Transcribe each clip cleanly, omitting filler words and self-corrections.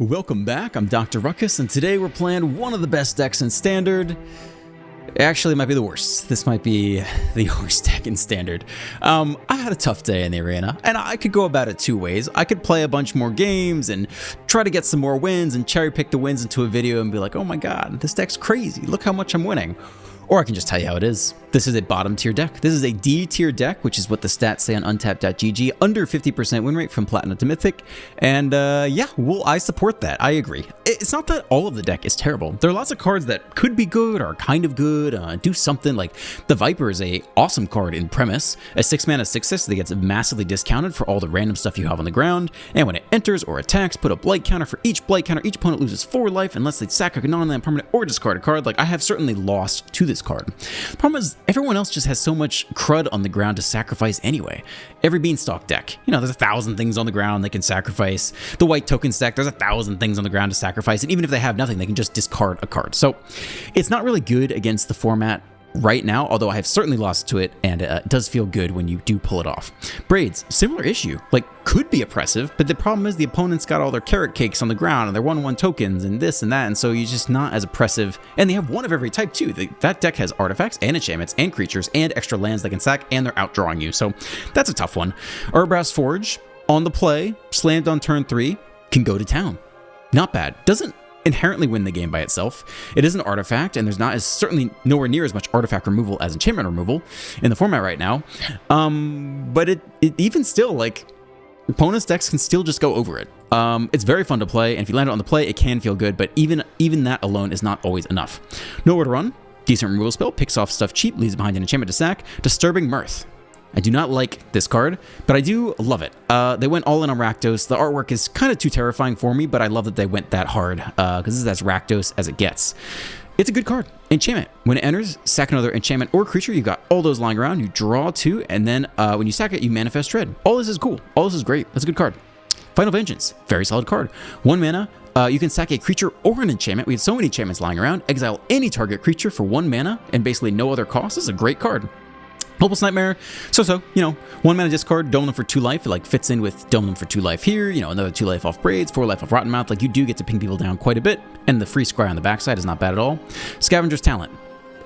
Welcome back, I'm Dr. Ruckus, and today we're playing one of the best decks in Standard. Actually, it might be the worst. This might be the worst deck in Standard. I had a tough day in the arena, and I could go about it two ways. I could play a bunch more games and try to get some more wins and cherry pick the wins into a video and be like, oh my god, this deck's crazy, look how much I'm winning. Or I can just tell you how it is. This is a bottom tier deck. This is a D tier deck, which is what the stats say on untapped.gg. Under 50% win rate from Platinum to Mythic. And yeah, well, I support that. I agree. It's not that all of the deck is terrible. There are lots of cards that could be good or kind of good, do something. Like the Viper is a awesome card in premise. A 6 mana 6/6 that gets massively discounted for all the random stuff you have on the ground. And when it enters or attacks, put a blight counter for each blight counter. Each opponent loses 4 life unless they sack a non-land permanent or discard a card. Like I have certainly lost to this card. The problem is everyone else just has so much crud on the ground to sacrifice anyway. Every Beanstalk deck, you know, there's 1,000 things on the ground they can sacrifice. The white token stack, there's 1,000 things on the ground to sacrifice. And even if they have nothing, they can just discard a card. So it's not really good against the format right now, although I have certainly lost to it, and it does feel good when you do pull it off. Braids, similar issue. Like, could be oppressive, but the problem is the opponent's got all their carrot cakes on the ground, and their 1/1 tokens, and this and that, and so you're just not as oppressive. And they have one of every type, too. That deck has artifacts, and enchantments, and creatures, and extra lands they can sack, and they're outdrawing you, so that's a tough one. Urbrass Forge, on the play, slammed on turn 3, can go to town. Not bad. Doesn't inherently win the game by itself. It is an artifact, and there's certainly nowhere near as much artifact removal as enchantment removal in the format right now. But it even still, like, opponents' decks can still just go over it. It's very fun to play, and if you land it on the play, it can feel good, but even that alone is not always enough. Nowhere to run. Decent removal spell, picks off stuff cheap, leaves behind an enchantment to sack. Disturbing Mirth. I do not like this card, but I do love it. They went all in on Rakdos. The artwork is kind of too terrifying for me, but I love that they went that hard, because this is as Rakdos as it gets. It's a good card. Enchantment. When it enters, sack another enchantment or creature. You've got all those lying around. You draw 2, and then when you sack it, you manifest Dread. All this is cool. All this is great. That's a good card. Final Vengeance. Very solid card. 1 mana. You can sack a creature or an enchantment. We have so many enchantments lying around. Exile any target creature for 1 mana and basically no other cost. This is a great card. Hopeless Nightmare, so, you know, 1 mana discard, dome them for 2 life. It like fits in with dome them for 2 life here, you know, another 2 life off Braids, 4 life off Rotten Mouth. Like, you do get to ping people down quite a bit, and the free scry on the backside is not bad at all. Scavenger's Talent,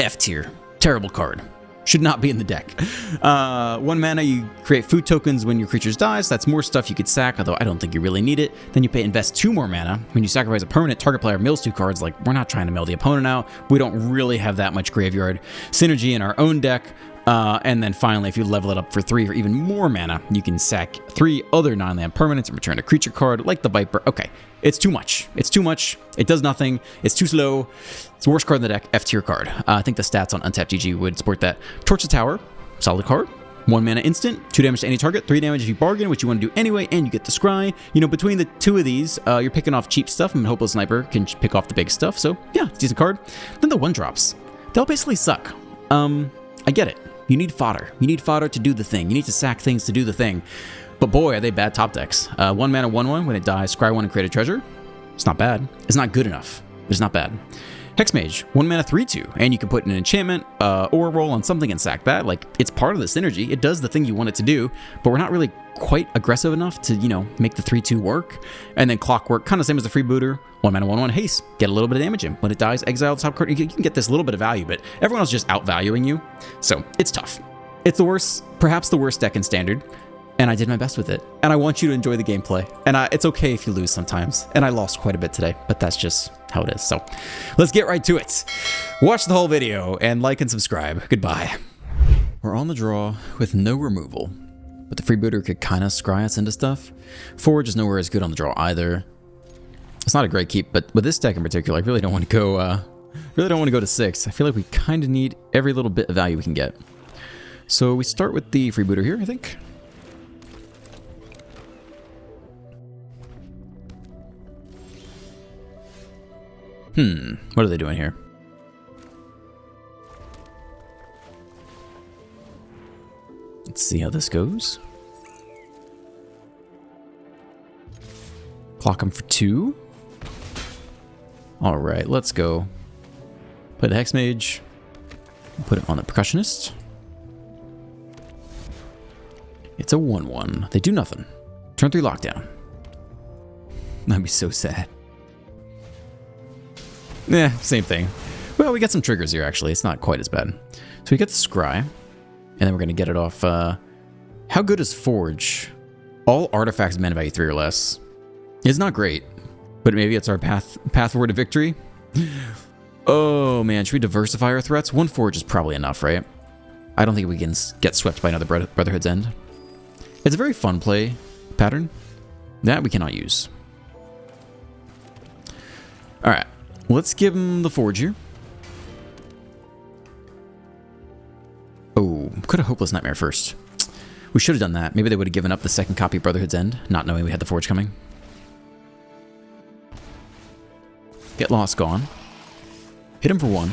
F tier, terrible card. Should not be in the deck. 1 mana, you create food tokens when your creatures die, so that's more stuff you could sack, although I don't think you really need it. Then you invest 2 more mana. When you sacrifice a permanent, target player mills 2 cards. Like, we're not trying to mill the opponent out. We don't really have that much graveyard synergy in our own deck. And then finally, if you level it up for 3 or even more mana, you can sack 3 other non-land permanents and return a creature card like the Viper. Okay, it's too much. It's too much. It does nothing. It's too slow. It's the worst card in the deck. F tier card. I think the stats on untapped.gg would support that. Torch the Tower. Solid card. 1 mana instant. 2 damage to any target. 3 damage if you bargain, which you want to do anyway, and you get the scry. You know, between the 2 of these, you're picking off cheap stuff, and Hopeless Sniper can pick off the big stuff. So yeah, decent card. Then the 1-drops. They'll basically suck. I get it. You need fodder. You need fodder to do the thing. You need to sack things to do the thing. But boy, are they bad top decks. 1 mana 1/1, when it dies, scry 1 and create a treasure. It's not bad. It's not good enough. It's not bad. Hexmage, 1 mana 3/2, and you can put an enchantment or roll on something and sack that. Like, it's part of the synergy. It does the thing you want it to do, but we're not really quite aggressive enough to, you know, make the 3/2 work. And then Clockwork, kind of same as the Freebooter. 1 mana 1/1 haste, get a little bit of damage in. When it dies, exile the top card. You can get this little bit of value, but everyone else is just outvaluing you. So it's tough. It's the worst, perhaps the worst deck in Standard, and I did my best with it. And I want you to enjoy the gameplay. And it's okay if you lose sometimes. And I lost quite a bit today, but that's just how it is. So let's get right to it. Watch the whole video and like and subscribe. Goodbye. We're on the draw with no removal, but the Freebooter could kind of scry us into stuff. Forge is nowhere as good on the draw either. It's not a great keep, but with this deck in particular, I really don't want to go to 6. I feel like we kind of need every little bit of value we can get. So we start with the Freebooter here, I think. What are they doing here? Let's see how this goes. Clock them for 2. All right, let's go. Put a Hexmage. Put it on the Percussionist. It's a 1/1. They do nothing. Turn 3 lockdown. That'd be so sad. Same thing. Well, we got some triggers here, actually. It's not quite as bad. So we get the Scry, and then we're going to get it off. How good is Forge? All artifacts mana value 3 or less. It's not great, but maybe it's our path forward to victory. Oh, man. Should we diversify our threats? One Forge is probably enough, right? I don't think we can get swept by another Brotherhood's End. It's a very fun play pattern. That we cannot use. Alright. Let's give him the Forge here. Oh, could have Hopeless Nightmare first. We should have done that. Maybe they would have given up the second copy of Brotherhood's End, not knowing we had the Forge coming. Get Lost gone. Hit him for 1.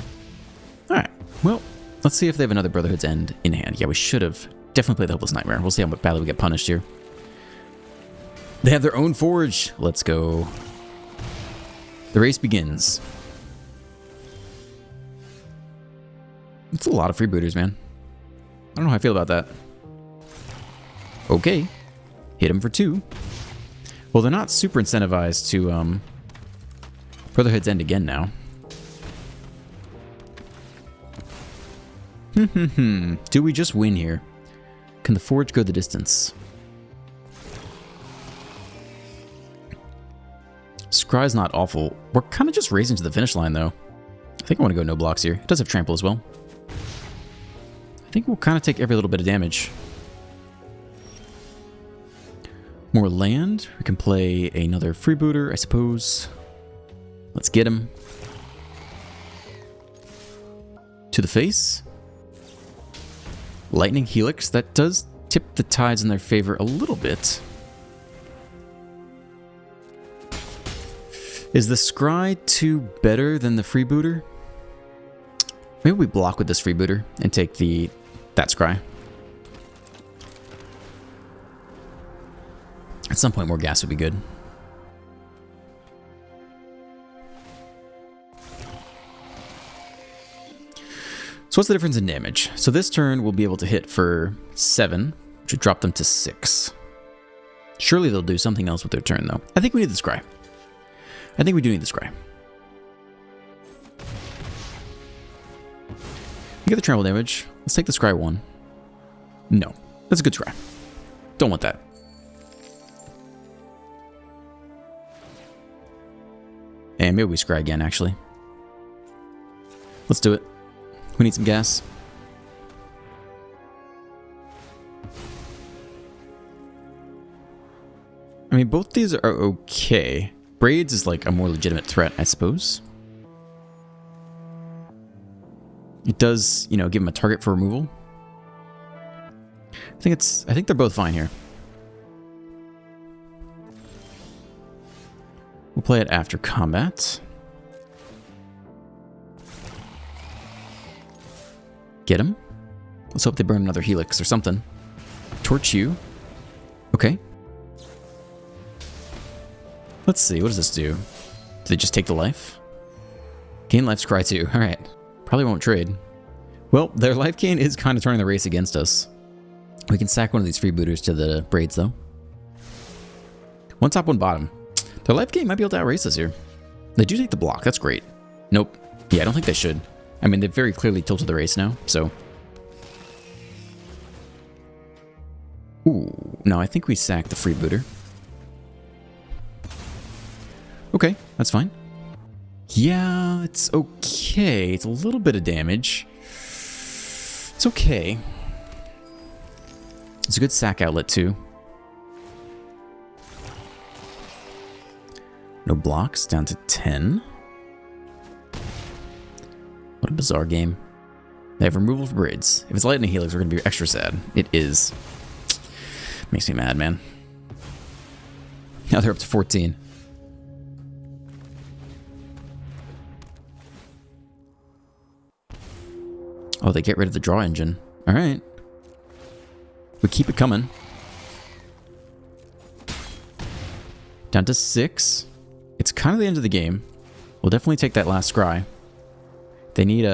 Alright, well, let's see if they have another Brotherhood's End in hand. Yeah, we should have definitely played the Hopeless Nightmare. We'll see how badly we get punished here. They have their own Forge. Let's go. The race begins. It's a lot of freebooters, man. I don't know how I feel about that. Okay. Hit him for 2. Well, they're not super incentivized to Brotherhood's End again now. Do we just win here? Can the Forge go the distance? Scry's not awful. We're kind of just racing to the finish line, though. I think I want to go no blocks here. It does have trample as well. I think we'll kind of take every little bit of damage. More land. We can play another freebooter, I suppose. Let's get him. To the face. Lightning Helix. That does tip the tides in their favor a little bit. Is the Scry 2 better than the freebooter? Maybe we block with this freebooter and take that Scry. At some point, more gas would be good. So what's the difference in damage? So this turn we'll be able to hit for 7, which would drop them to 6. Surely they'll do something else with their turn, though. I think we need the Scry. I think we do need the Scry. You get the trample damage. Let's take the Scry 1. No. That's a good Scry. Don't want that. And maybe we Scry again, actually. Let's do it. We need some gas. I mean, both these are okay. Braids is like a more legitimate threat, I suppose. It does, you know, give him a target for removal. I think they're both fine here. We'll play it after combat. Get him. Let's hope they burn another Helix or something. Torch you. Okay. Let's see, what does this do? Do they just take the life? Gain life, Scry 2. Alright. Probably won't trade. Well, their life gain is kind of turning the race against us. We can sack one of these freebooters to the Braids, though. One top, one bottom. Their life gain might be able to outrace us here. They do take the block. That's great. Nope. Yeah, I don't think they should. I mean, they've very clearly tilted the race now, so... Ooh. No, I think we sack the freebooter. Okay, that's fine. Yeah, it's okay. It's a little bit of damage. It's okay. It's a good sack outlet, too. No blocks, down to 10. What a bizarre game. They have removal for Braids. If it's Lightning Helix, we're going to be extra sad. It is. Makes me mad, man. Now they're up to 14. Oh, they get rid of the draw engine. All right. We keep it coming. Down to 6. It's kind of the end of the game. We'll definitely take that last Scry. They need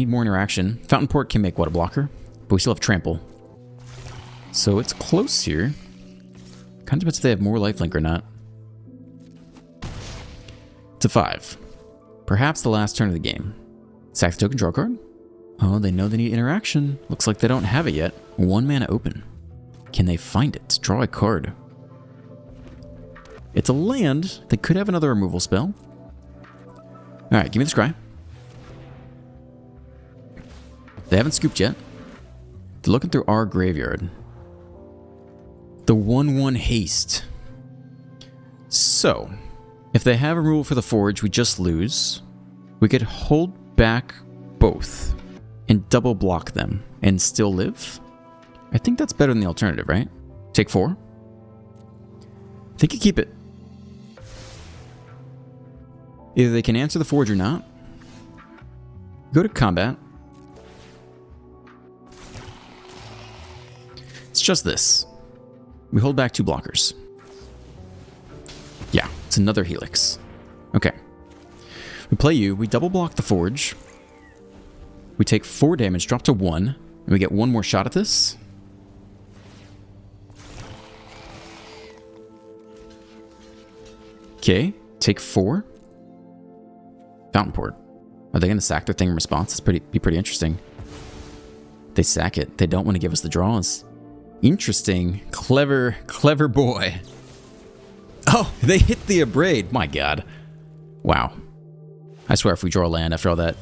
more interaction. Fountain Port can make what, a blocker? But we still have Trample. So it's close here. Kind of depends if they have more lifelink or not. to 5. Perhaps the last turn of the game. Sack the token, draw a card. Oh, they know they need interaction. Looks like they don't have it yet. 1 mana open. Can they find it? Draw a card. It's a land. They could have another removal spell. Alright, give me the scry. They haven't scooped yet. They're looking through our graveyard. The 1/1 haste. So, if they have a removal for the Forge, we just lose. We could hold back both and double block them and still live. I think that's better than the alternative, right? Take 4. I think you keep it. Either they can answer the Forge or not. Go to combat. It's just this. We hold back 2 blockers. Yeah, it's another Helix. Okay. We play you, we double block the Forge. We take 4 damage, drop to 1, and we get 1 more shot at this. Okay, take 4. Fountain Port. Are they going to sack their thing in response? It's be pretty interesting. They sack it. They don't want to give us the draws. Interesting. Clever, clever boy. Oh, they hit the Abrade. My god. Wow. I swear if we draw a land after all that.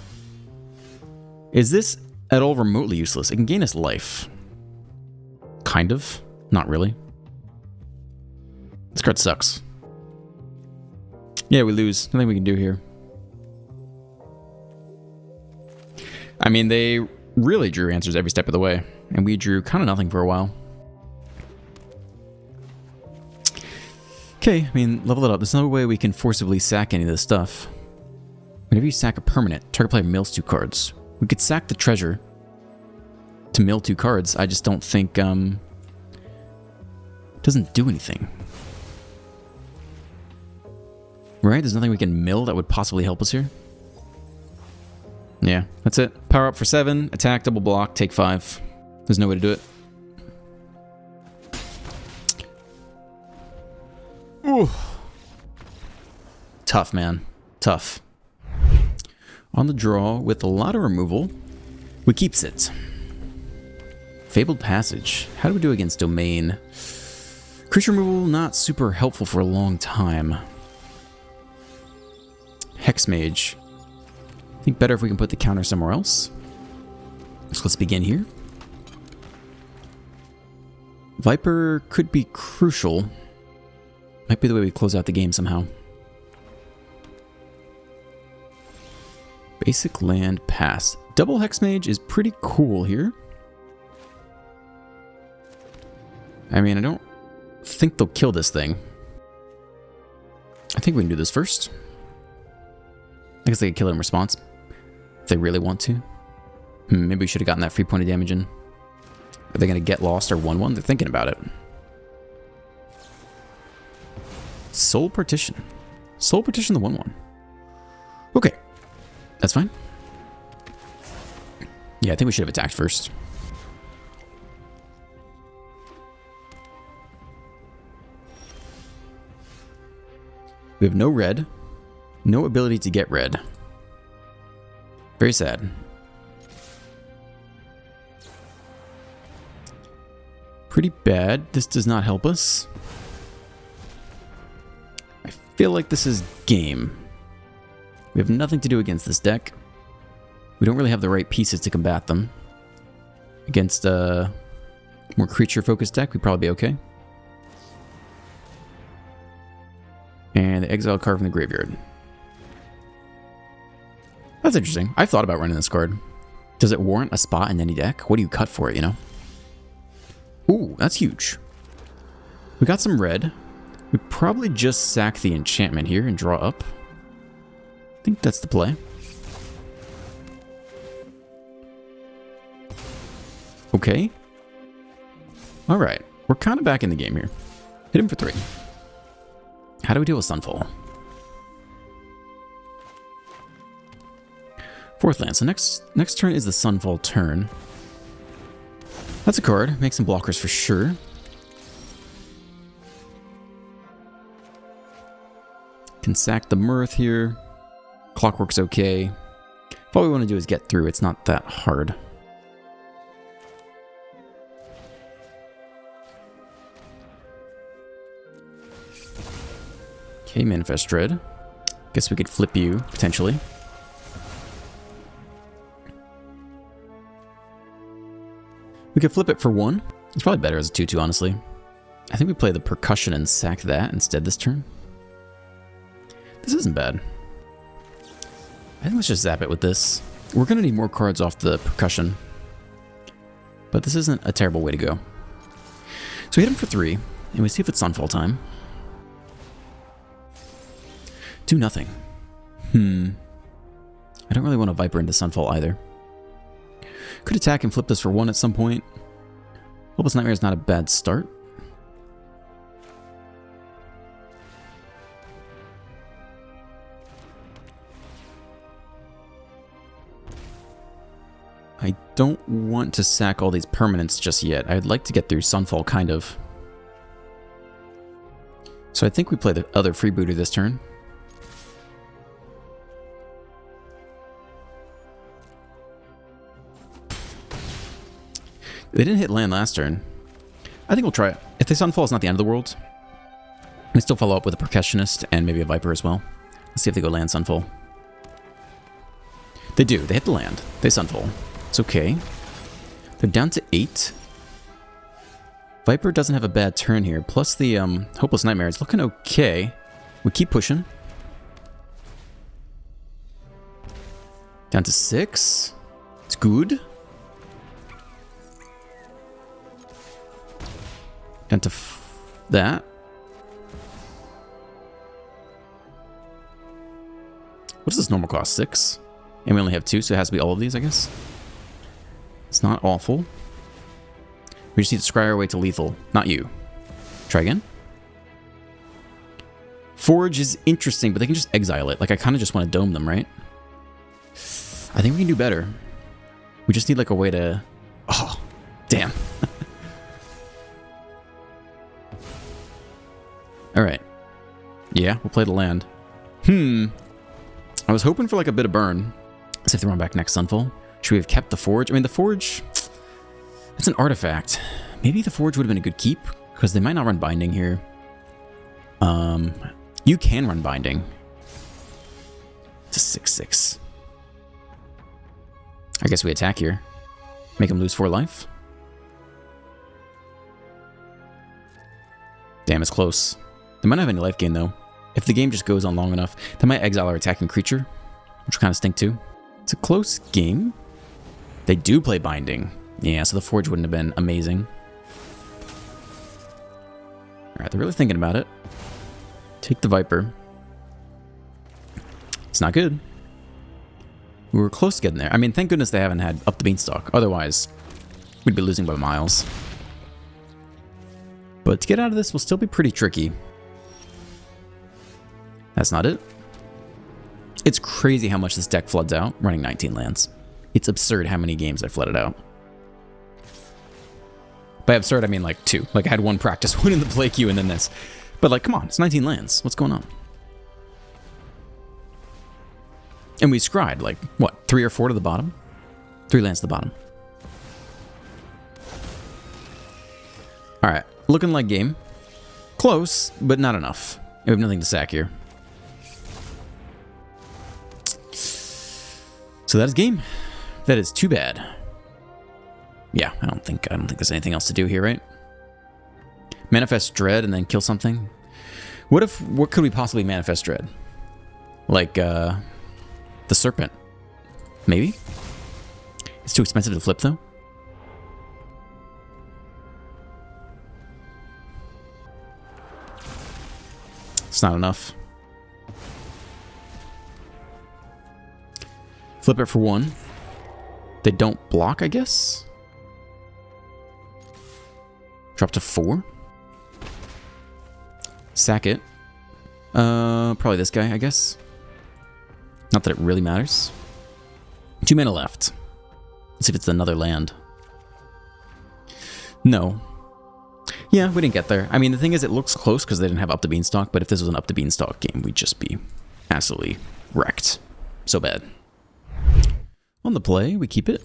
Is this at all remotely useless? It can gain us life. Kind of. Not really. This card sucks. Yeah, we lose. Nothing we can do here. I mean, they really drew answers every step of the way, and we drew kind of nothing for a while. Okay, I mean, level it up. There's no way we can forcibly sack any of this stuff. Whenever you sack a permanent, target player mills 2 cards. We could sack the treasure to mill 2 cards. I just don't think, it doesn't do anything. Right? There's nothing we can mill that would possibly help us here. Yeah, that's it. Power up for 7, attack, double block, take 5. There's no way to do it. Ooh. Tough, man. Tough. On the draw, with a lot of removal, we keeps it. Fabled Passage. How do we do against Domain? Creature removal, not super helpful for a long time. Hexmage. I think better if we can put the counter somewhere else. So let's begin here. Viper could be crucial. Might be the way we close out the game somehow. Basic land pass. Double Hexmage is pretty cool here. I mean, I don't think they'll kill this thing. I think we can do this first. I guess they could kill it in response. If they really want to. Maybe we should have gotten that free point of damage in. Are they going to get lost or 1/1? They're thinking about it. Soul Partition. Soul Partition the 1/1. Okay. That's fine. Yeah, I think we should have attacked first. We have no red. No ability to get red. Very sad. Pretty bad. This does not help us. I feel like this is game. We have nothing to do against this deck. We don't really have the right pieces to combat them. Against a more creature-focused deck, we'd probably be okay. And the exile card from the graveyard. That's interesting. I've thought about running this card. Does it warrant a spot in any deck? What do you cut for it, you know? Ooh, that's huge. We got some red. We probably just sack the enchantment here and draw up. I think that's the play. Okay. Alright. We're kind of back in the game here. Hit him for 3. How do we deal with Sunfall? 4th land. So next turn is the Sunfall turn. That's a card. Make some blockers for sure. Can sack the Mirth here. Clockwork's okay. If all we want to do is get through, it's not that hard. Okay, Manifest Dread. Guess we could flip you, potentially. We could flip it for 1. It's probably better as a 2-2, honestly. I think we play the Percussion and sack that instead this turn. This isn't bad. I think let's just zap it with this. We're going to need more cards off the Percussion. But this isn't a terrible way to go. So we hit him for 3, and we see if it's Sunfall time. 2-0. I don't really want to Viper into Sunfall either. Could attack and flip this for 1 at some point. Hopeless Nightmare is not a bad start. I don't want to sack all these permanents just yet. I'd like to get through Sunfall, kind of. So I think we play the other freebooter this turn. They didn't hit land last turn. I think we'll try it. If they Sunfall, it's not the end of the world. We still follow up with a Percussionist and maybe a Viper as well. Let's see if they go land Sunfall. They do. They hit the land. They Sunfall. It's okay. They're down to 8. Viper doesn't have a bad turn here. Plus the Hopeless Nightmare is looking okay. We keep pushing. Down to 6. It's good. Down to that. What does this normal cost? 6? And we only have 2, so it has to be all of these, I guess. It's not awful. We just need to scry our way to lethal. Not you. Try again. Forge is interesting, but they can just exile it. Like, I kind of just want to dome them, right? I think we can do better. We just need, like, a way to... Oh, damn. Alright. Yeah, we'll play the land. I was hoping for, like, a bit of burn. Let's see if they run back next Sunfall. Should we have kept the Forge? I mean, the Forge... It's an artifact. Maybe the Forge would have been a good keep, because they might not run Binding here. You can run Binding. It's a 6/6. I guess we attack here. Make them lose 4 life. Damn, it's close. They might not have any life gain, though. If the game just goes on long enough, they might exile our attacking creature, which will kind of stink, too. It's a close game. They do play Binding. Yeah, so the Forge wouldn't have been amazing. Alright, they're really thinking about it. Take the Viper. It's not good. We were close to getting there. I mean, thank goodness they haven't had up the beanstalk. Otherwise, we'd be losing by miles. But to get out of this will still be pretty tricky. That's not it. It's crazy how much this deck floods out running 19 lands. It's absurd how many games I flooded out. By absurd, I mean like 2. Like I had 1 practice, 1 in the play queue, and then this. But like, come on, it's 19 lands. What's going on? And we scryed like, what, 3 or 4 to the bottom? 3 lands to the bottom. Alright, looking like game. Close, but not enough. We have nothing to sack here. So that is game. That is too bad. Yeah, I don't think there's anything else to do here, right? Manifest Dread and then kill something. What could we possibly Manifest Dread? Like the Serpent. Maybe? It's too expensive to flip though. It's not enough. Flip it for 1. They don't block, I guess? Drop to 4. Sack it. Probably this guy, I guess. Not that it really matters. 2 mana left. Let's see if it's another land. No. Yeah, we didn't get there. I mean, the thing is, it looks close because they didn't have Up the Beanstalk, but if this was an Up the Beanstalk game, we'd just be absolutely wrecked. So bad. On the play, we keep it.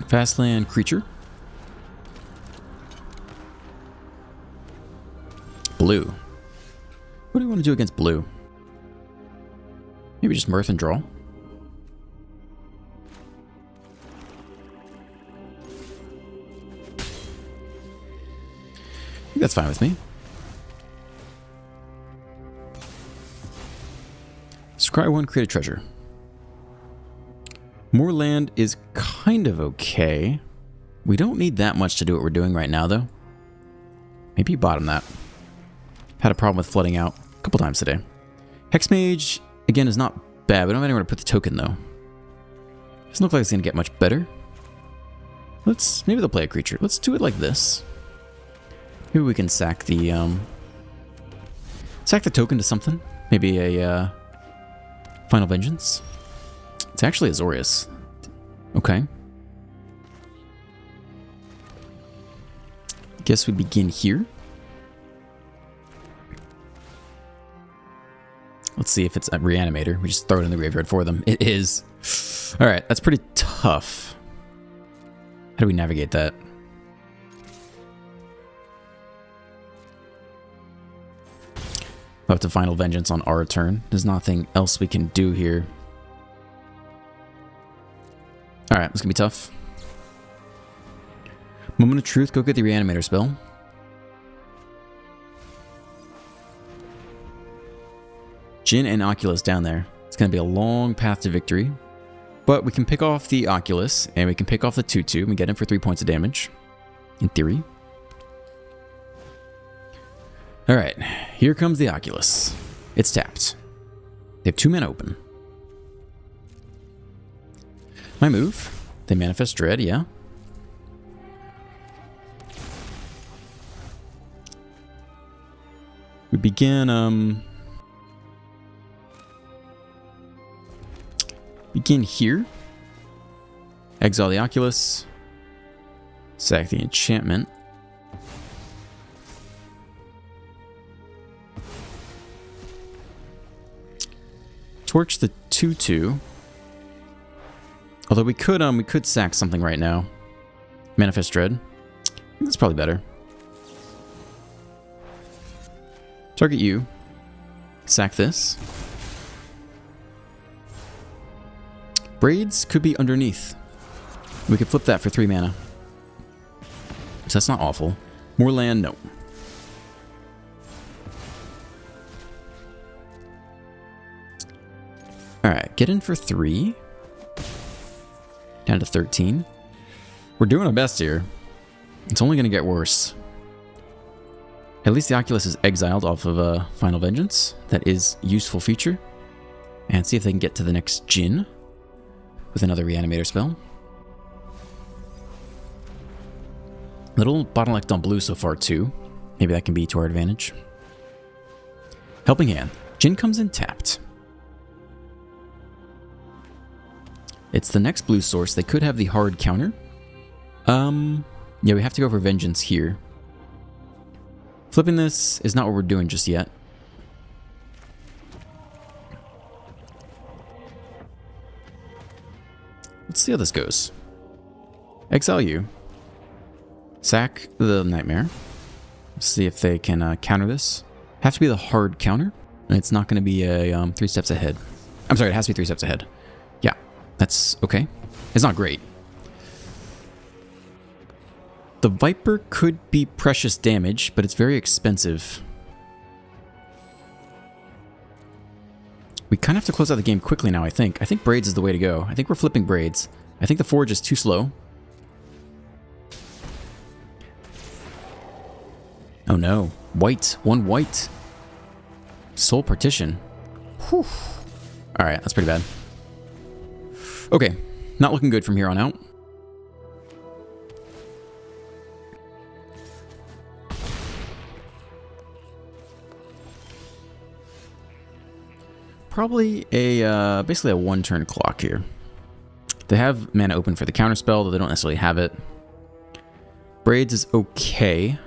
Fastland creature. Blue. What do we want to do against blue? Maybe just Mirth and draw. I think that's fine with me. Scry 1, create a treasure. More land is kind of okay. We don't need that much to do what we're doing right now, though. Maybe bottom that. Had a problem with flooding out a couple times today. Hexmage, again, is not bad. We don't have anywhere to put the token, though. Doesn't look like it's going to get much better. Maybe they'll play a creature. Let's do it like this. Maybe we can sack the token to something. Maybe a Final Vengeance. It's actually Azorius. Okay. Guess we begin here. Let's see if it's a Reanimator. We just throw it in the graveyard for them. It is. Alright, that's pretty tough. How do we navigate that? Up to Final Vengeance on our turn. There's nothing else we can do here. Alright, this is gonna be tough. Moment of Truth, go get the Reanimator spell. Jin and Oculus down there. It's gonna be a long path to victory. But we can pick off the Oculus, and we can pick off the 2/2, and we get him for 3 points of damage. In theory. Alright, here comes the Oculus. It's tapped. They have 2 mana open. My move. They manifest Dread, yeah. We begin here. Exile the Oculus. Sack the enchantment. Torch the 2/2. Although we could sack something right now. Manifest Dread. I think that's probably better. Target you. Sack this. Braids could be underneath. We could flip that for 3 mana. So that's not awful. More land, no. Alright, get in for 3. Down to 13. We're doing our best here. It's only going to get worse. At least the Oculus is exiled off of Final Vengeance. That is a useful feature. And see if they can get to the next Jin with another Reanimator spell. Little bottlenecked on blue so far too. Maybe that can be to our advantage. Helping Hand. Jin comes in tapped. It's the next blue source. They could have the hard counter. Yeah, we have to go for Vengeance here. Flipping this is not what we're doing just yet. Let's see how this goes. Exile you. Sack the Nightmare. Let's see if they can counter this. Have to be the hard counter. And it's not going to be a 3 steps ahead. I'm sorry, it has to be 3 steps ahead. Yeah, that's okay. It's not great. The Viper could be precious damage, but it's very expensive. We kind of have to close out the game quickly now, I think. I think Braids is the way to go. I think we're flipping Braids. I think the Forge is too slow. Oh no. White. 1 white. Soul Partition. Whew. Alright, that's pretty bad. Okay. Not looking good from here on out. Probably a basically a 1-turn clock here. They have mana open for the counterspell, though they don't necessarily have it. Braids is okay.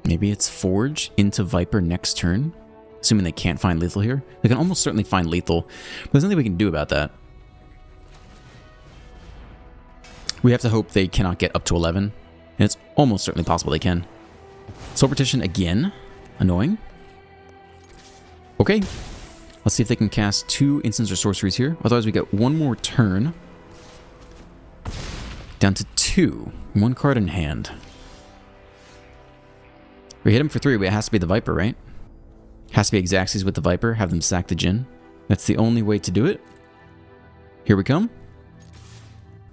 Maybe it's Forge into Viper next turn. Assuming they can't find lethal here. They can almost certainly find lethal. But there's nothing we can do about that. We have to hope they cannot get up to 11. And it's almost certainly possible they can. Soul Partition again. Annoying. Okay. Let's see if they can cast 2 instants or sorceries here. Otherwise we get 1 more turn. Down to 2. 1 card in hand. We hit him for 3, but it has to be the Viper, right? Has to be Xaxes with the Viper. Have them sack the Djinn. That's the only way to do it. Here we come.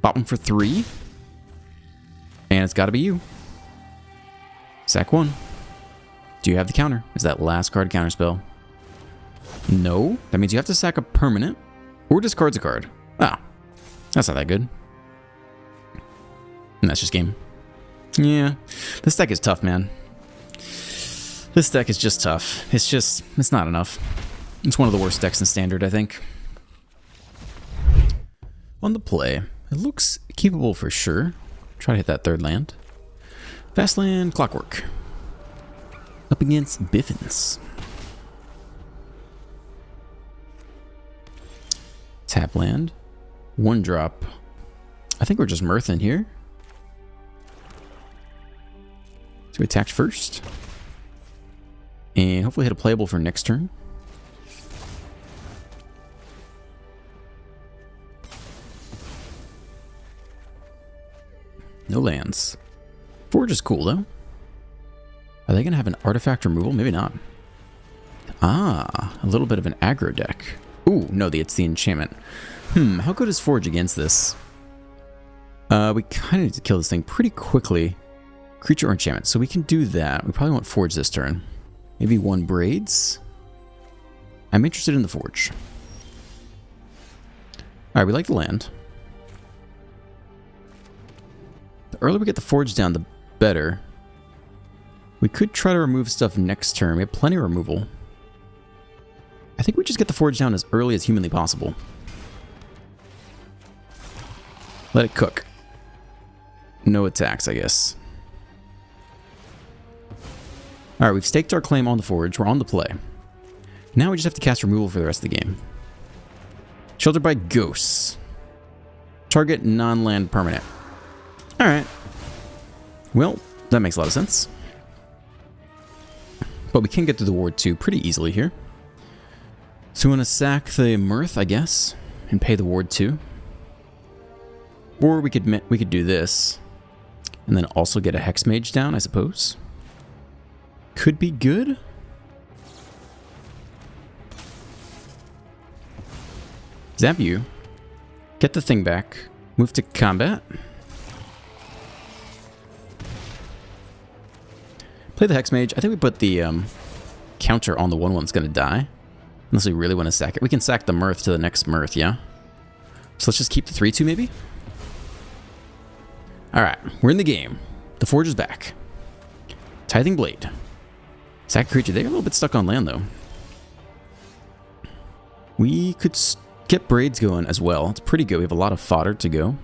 Bop him for 3. And it's got to be you. Sack 1. Do you have the counter? Is that last card counter spell? No. That means you have to sack a permanent or discards a card. Ah, that's not that good. And that's just game. Yeah, this deck is tough, man. This deck is just tough. It's not enough. It's one of the worst decks in Standard, I think. On the play, it looks keepable for sure. Try to hit that 3rd land. Fast land, Clockwork. Up against Biffins. Tap land. 1 drop. I think we're just Mirthin here. So we attacked first. And hopefully hit a playable for next turn. No lands. Forge is cool though. Are they going to have an artifact removal? Maybe not. Ah, a little bit of an aggro deck. Ooh, no, it's the enchantment. How good is Forge against this? We kind of need to kill this thing pretty quickly. Creature or enchantment. So we can do that. We probably won't Forge this turn. Maybe 1 Braids. I'm interested in the Forge. Alright, we like the land. The earlier we get the Forge down, the better. We could try to remove stuff next turn. We have plenty of removal. I think we just get the Forge down as early as humanly possible. Let it cook. No attacks, I guess. Alright, we've staked our claim on the Forge. We're on the play. Now we just have to cast removal for the rest of the game. Sheltered by Ghosts. Target non-land permanent. Alright. Well, that makes a lot of sense. But we can get through the ward 2 pretty easily here. So we want to sack the Mirth, I guess, and pay the ward 2. Or we could do this, and then also get a Hex Mage down, I suppose. Could be good. Zap you. Get the thing back. Move to combat. Play the Hex Mage. I think we put the counter on the 1/1 that's going to die. Unless we really want to sack it. We can sack the Mirth to the next Mirth, yeah? So let's just keep the 3/2 maybe? Alright, we're in the game. The Forge is back. Tithing Blade. Sack creature. They're a little bit stuck on land, though. We could get Braids going as well. It's pretty good. We have a lot of fodder to go.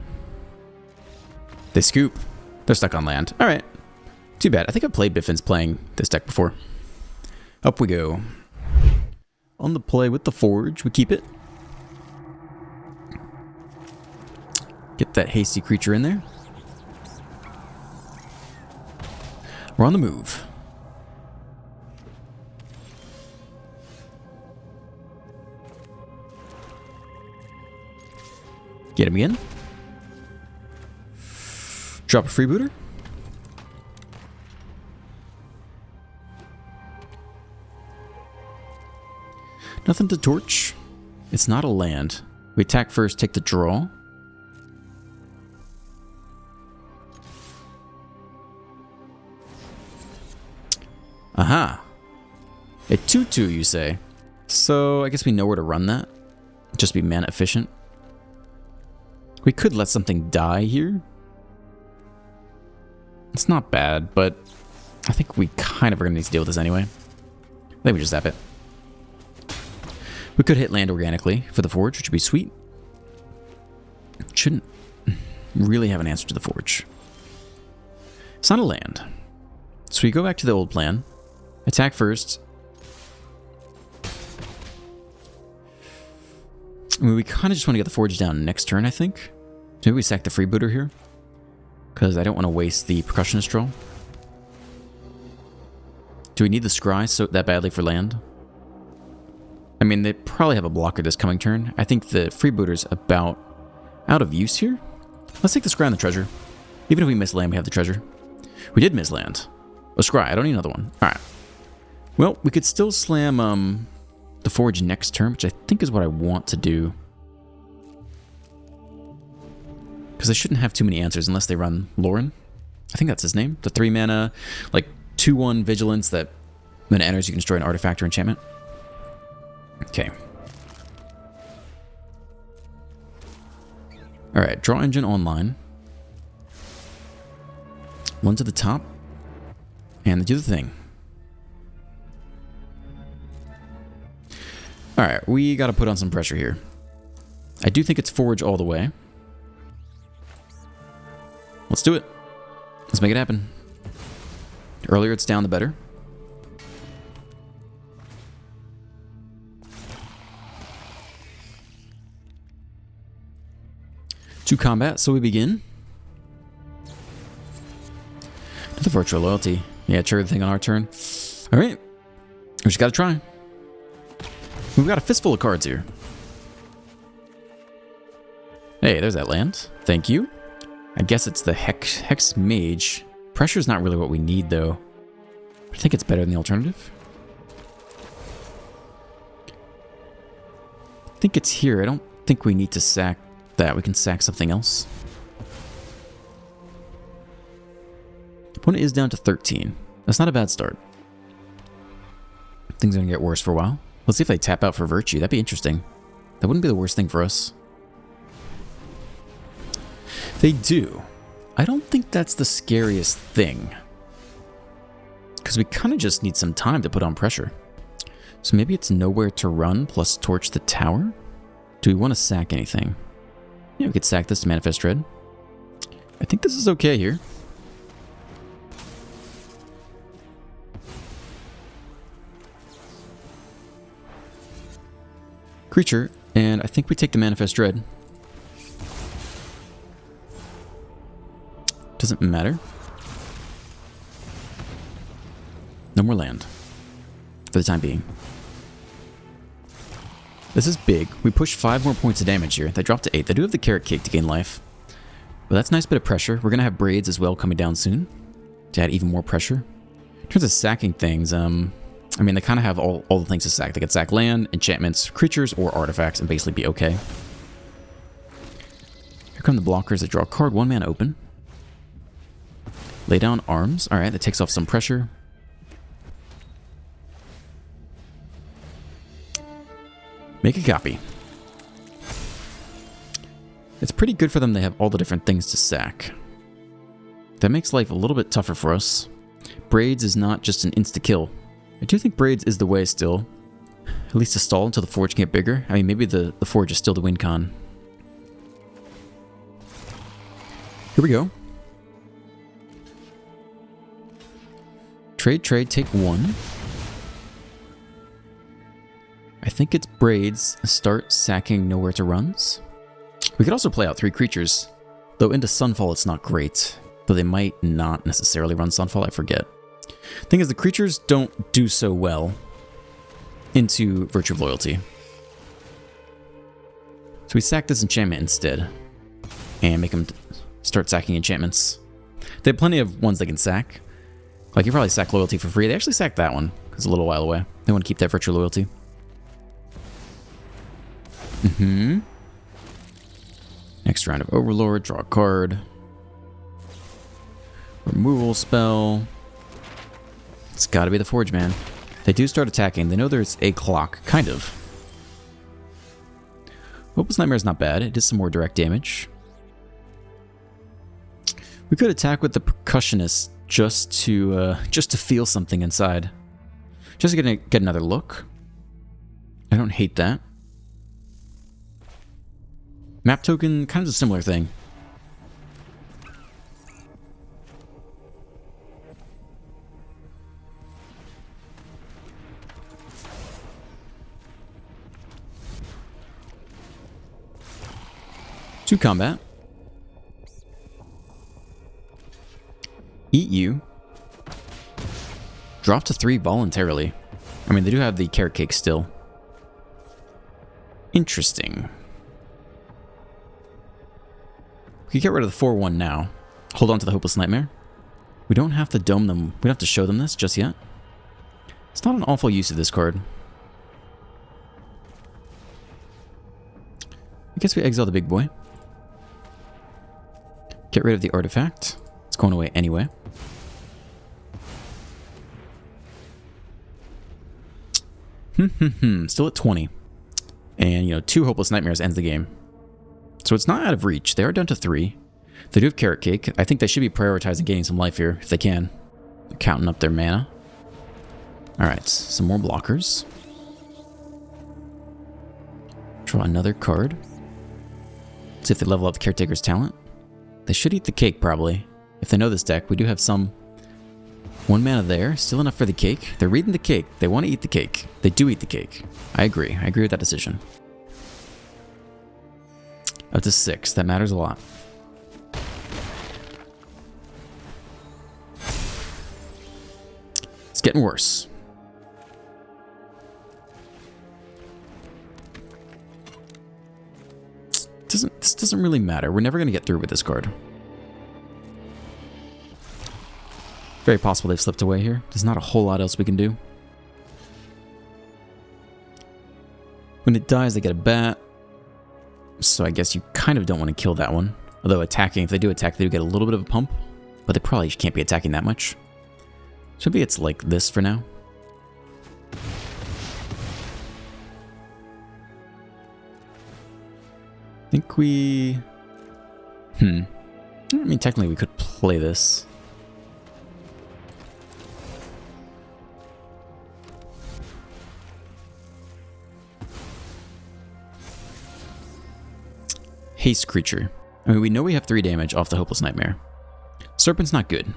They scoop. They're stuck on land. Alright. Too bad. I think I've played Biffins playing this deck before. Up we go. On the play with the Forge. We keep it. Get that hasty creature in there. We're on the move. Get him again. Drop a freebooter. Nothing to torch. It's not a land. We attack first, take the draw. Aha. A 2/2, you say? So I guess we know where to run that. Just be mana efficient. We could let something die here. It's not bad, but I think we kind of are going to need to deal with this anyway. I think we just zap it. We could hit land organically for the Forge, which would be sweet. Shouldn't. really have an answer to the Forge. It's not a land. So we go back to the old plan. Attack first. I mean, we kind of just want to get the Forge down next turn, I think. Maybe we sack the Freebooter here. Because I don't want to waste the Percussionist draw. Do we need the Scry so that badly for land? I mean, they probably have a blocker this coming turn. I think the Freebooter's about out of use here. Let's take the Scry and the Treasure. Even if we miss land, we have the Treasure. We did miss land. A Scry, I don't need another one. Alright. Well, we could still slam the Forge next turn, which I think is what I want to do. Because I shouldn't have too many answers unless they run Lauren. I think that's his name. The 3 mana, like 2/1 Vigilance that when it enters you can destroy an artifact or enchantment. Okay. Alright, draw engine online. One to the top. And they do the thing. Alright, we gotta put on some pressure here. I do think it's Forge all the way. Let's do it. Let's make it happen. The earlier it's down, the better. To combat, so we begin. To the Virtual Loyalty. Yeah, trigger the thing on our turn. Alright. We just gotta try. We've got a fistful of cards here. Hey, there's that land. Thank you. I guess it's the Hex Mage. Pressure's not really what we need, though. I think it's better than the alternative. I think it's here. I don't think we need to sack that. We can sack something else. Opponent is down to 13. That's not a bad start. Things are going to get worse for a while. Let's see if they tap out for Virtue. That'd be interesting. That wouldn't be the worst thing for us. They do. I don't think that's the scariest thing. Because we kind of just need some time to put on pressure. So maybe it's Nowhere to Run plus Torch the Tower? Do we want to sack anything? Yeah, we could sack this to Manifest Dread. I think this is okay here. Creature, and I think we take the Manifest Dread. Doesn't matter. No more land. For the time being. This is big. We push 5 more points of damage here. They drop to 8. They do have the Carrot Cake to gain life. But that's a nice bit of pressure. We're going to have Braids as well coming down soon. To add even more pressure. In terms of sacking things, I mean, they kind of have all the things to sack. They could sack land, enchantments, creatures, or artifacts and basically be okay. Here come the blockers that draw a card. 1 mana open. Lay down arms. Alright, that takes off some pressure. Make a copy. It's pretty good for them they have all the different things to sack. That makes life a little bit tougher for us. Braids is not just an insta-kill. I do think Braids is the way still. At least to stall until the Forge can get bigger. I mean, maybe the Forge is still the win con. Here we go. Trade, take 1. I think it's Braids. Start sacking Nowhere to Runs. We could also play out 3 creatures. Though into Sunfall it's not great. Though they might not necessarily run Sunfall, I forget. Thing is, the creatures don't do so well into Virtue of Loyalty. So we sack this enchantment instead. And make them start sacking enchantments. They have plenty of ones they can sack. Like, you probably sack Loyalty for free. They actually sacked that one. It's a little while away. They want to keep that Virtual Loyalty. Next round of Overlord. Draw a card. Removal spell. It's gotta be the Forge, man. They do start attacking. They know there's a clock. Kind of. Hopeless Nightmare's not bad. It does some more direct damage. We could attack with the Percussionist just to feel something inside. Just to get another look. I don't hate that. Map token, kind of a similar thing. 2 combat. Eat you. Drop to 3 voluntarily. I mean, they do have the carrot cake still. Interesting. We could get rid of the 4-1 now. Hold on to the Hopeless Nightmare. We don't have to dome them. We don't have to show them this just yet. It's not an awful use of this card. I guess we exile the big boy. Get rid of the artifact. It's going away anyway. Still at 20. And, you know, 2 Hopeless Nightmares ends the game. So it's not out of reach. They are down to 3. They do have Carrot Cake. I think they should be prioritizing gaining some life here, if they can. They're counting up their mana. Alright, some more blockers. Draw another card. See if they level up the Caretaker's talent. They should eat the cake, probably. If they know this deck, we do have some... 1 mana there, still enough for the cake. They're reading the cake. They want to eat the cake. They do eat the cake. I agree. I agree with that decision. Up to 6. That matters a lot. It's getting worse. This doesn't really matter. We're never going to get through with this card. Very possible they've slipped away here. There's not a whole lot else we can do. When it dies, they get a bat. So I guess you kind of don't want to kill that one. Although attacking, if they do attack, they do get a little bit of a pump. But they probably can't be attacking that much. So maybe it's like this for now. I think we... I mean, technically we could play this. Haste creature. I mean, we know we have 3 damage off the Hopeless Nightmare. Serpent's not good.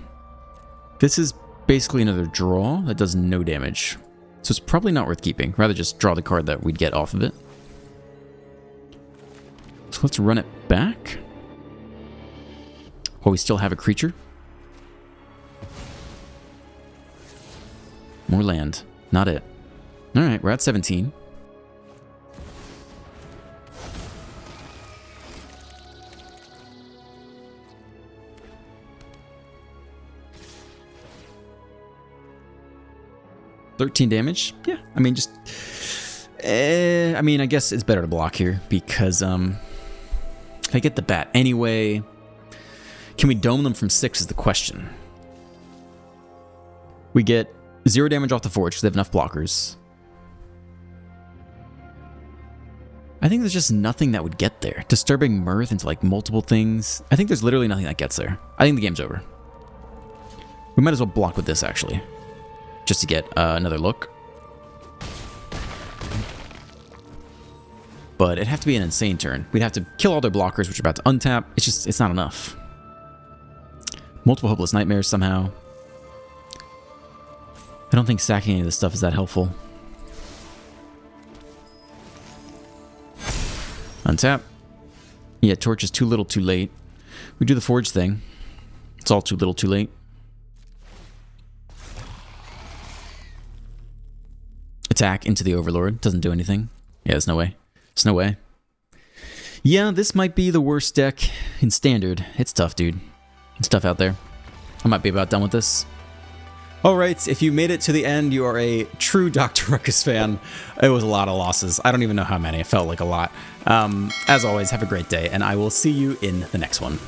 This is basically another draw that does no damage. So it's probably not worth keeping. Rather just draw the card that we'd get off of it. So let's run it back. While we still have a creature. More land. Not it. Alright, we're at 17. $13 damage. Yeah, I mean, just... I mean, I guess it's better to block here because I get the bat anyway. Can we dome them from 6 is the question. We get 0 damage off the Forge because they have enough blockers. I think there's just nothing that would get there. Disturbing Mirth into like multiple things. I think there's literally nothing that gets there. I think the game's over. We might as well block with this actually. Just to get another look. But it'd have to be an insane turn. We'd have to kill all their blockers, which are about to untap. It's not enough. Multiple Hopeless Nightmares somehow. I don't think sacking any of this stuff is that helpful. Untap. Yeah, Torch is too little too late. We do the Forge thing. It's all too little too late. Attack into the Overlord. Doesn't do anything. Yeah, there's no way. There's no way. Yeah, this might be the worst deck in Standard. It's tough, dude. It's tough out there. I might be about done with this. Alright, if you made it to the end, you are a true Dr. Ruckus fan. It was a lot of losses. I don't even know how many. It felt like a lot. As always, have a great day, and I will see you in the next one.